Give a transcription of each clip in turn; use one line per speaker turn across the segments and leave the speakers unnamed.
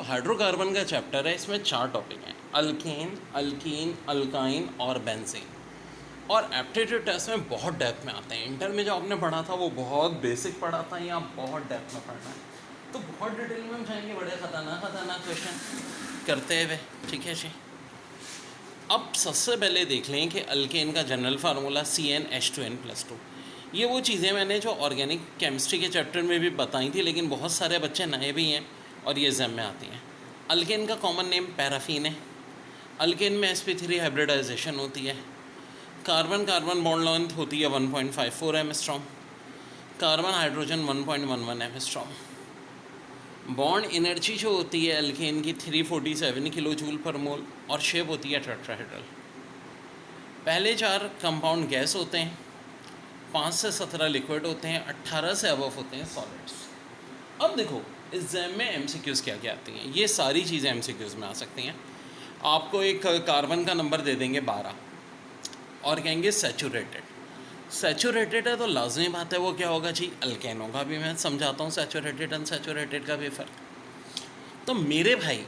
Hydrocarbon का chapter है, इसमें 4 टॉपिक हैं, अल्केन, अल्कीन, अल्काइन और बेंजीन। और एप्टीट्यूड टेस्ट में बहुत डेप्थ में आते हैं। इंटर में जो आपने पढ़ा था वो बहुत बेसिक पढ़ा था, या बहुत डेप्थ में पढ़ना है तो बहुत डिटेल में हम जाएंगे, बड़े खतरनाक क्वेश्चन करते हुए। ठीक है जी। अब सबसे पहले देख लें कि अल्केन का जनरल फार्मूला CnH2n+2। ये वो चीज़ें मैंने जो ऑर्गेनिक केमिस्ट्री के चैप्टर में भी बताई थी, लेकिन बहुत सारे बच्चे नए भी हैं और ये एग्जाम में आती हैं। अल्केन का कॉमन नेम पैराफीन है। अल्केन में sp3 हाइब्रिडाइजेशन होती है। कार्बन कार्बन बॉन्ड लेंथ होती है 1.54 angstrom. Carbon hydrogen 1.11 angstrom. Bond energy जो होती है अल्केन की 347 किलो जूल पर मोल, और शेप होती है टेट्राहेड्रल। पहले 4 कंपाउंड गैस होते हैं, 5 से 17 लिक्विड होते हैं, 18 से अबव होते हैं सॉलिड्स। अब देखो एग्जाम में MCQs क्या क्या आती हैं। ये सारी चीज़ें MCQs में आ सकती हैं। आपको एक कार्बन का नंबर दे देंगे 12 और कहेंगे सैचुरेटेड है, तो लाजमी बात है वो क्या होगा जी, अल्केन होगा। अभी मैं समझाता हूँ सैचुरेटेड अनसैचुरेटेड का भी फ़र्क। तो मेरे भाई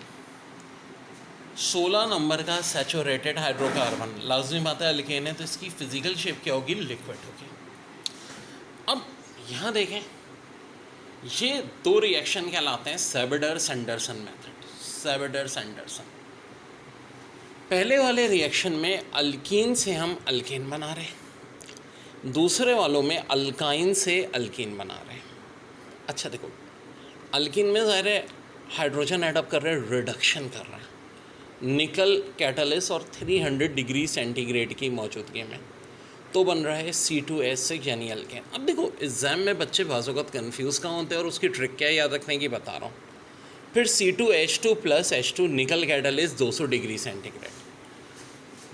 16 नंबर का सैचुरेटेड हाइड्रोकार्बन, लाजमी बात है अल्केन है, तो इसकी फिजिकल शेप क्या होगी, लिक्विड होगी। अब यहाँ देखें, ये 2 रिएक्शन कहलाते हैं सेबडर-सैंडरसन मेथड। सेबडर-सैंडरसन, पहले वाले रिएक्शन में अल्कीन से हम अल्केन बना रहे हैं, दूसरे वालों में अल्काइन से अल्कीन बना रहे हैं। अच्छा देखो, अल्कीन में ज़ाहिर है हाइड्रोजन एडअप कर रहे हैं, रिडक्शन कर रहे हैं निकल कैटलिस्ट और 300 डिग्री सेंटीग्रेड की मौजूदगी में, तो बन रहा है C2H6 यानी अल्केन। अब देखो एग्ज़ाम में बच्चे बाज़-औक़ात कन्फ्यूज़ कहाँ होते हैं, और उसकी ट्रिक क्या है याद रखने की बता रहा हूँ। फिर C2H2+H2 निकल कैटलिस्ट 200 डिग्री सेंटीग्रेड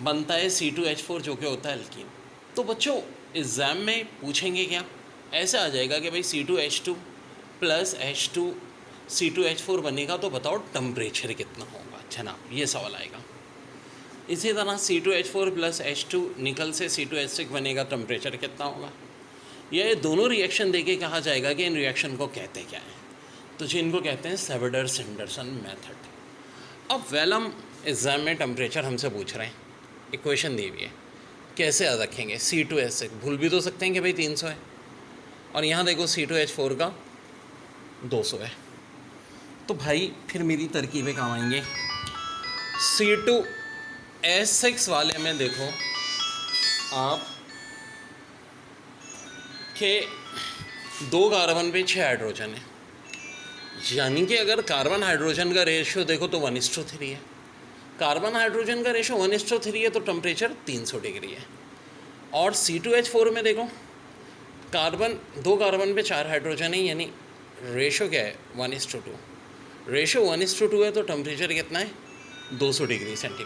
बनता है C2H4 जो कि होता है अल्कीन। तो बच्चों एग्ज़ाम में पूछेंगे क्या, ऐसे आ जाएगा कि भाई C2H2+H2 C2H4 बनेगा, तो बताओ टेम्परेचर कितना होगा जनाब, ये सवाल आएगा। इसी तरह C2H4+H2 निकल से C2H6 बनेगा, टेम्परेचर कितना होगा। ये दोनों रिएक्शन देके कहा जाएगा कि इन रिएक्शन को कहते क्या हैं, तो जिनको कहते हैं सेबडर-सैंडरसन मेथड। अब वेलम एग्ज़ाम में टेम्परेचर हमसे पूछ रहे हैं, इक्वेशन दी हुई है, कैसे याद रखेंगे। C2H6 भूल भी तो सकते हैं कि भाई 300 है, और यहाँ देखो C2H4 का 200 है, तो भाई फिर मेरी तरकीबें काम आएंगे। C2H6 वाले में देखो आप के 2 कार्बन पे 6 हाइड्रोजन है, यानी कि अगर कार्बन हाइड्रोजन का रेशियो देखो तो 1:3 है। कार्बन हाइड्रोजन का रेशियो 1:3 है, तो टेम्परेचर 300 डिग्री है। और C2H4 में देखो 2 कार्बन पे 4 हाइड्रोजन है, यानी रेशियो क्या है, 1:2। रेशियो 1:2 है, तो टेम्परेचर कितना है, 200 डिग्री सेंटीग्रेड।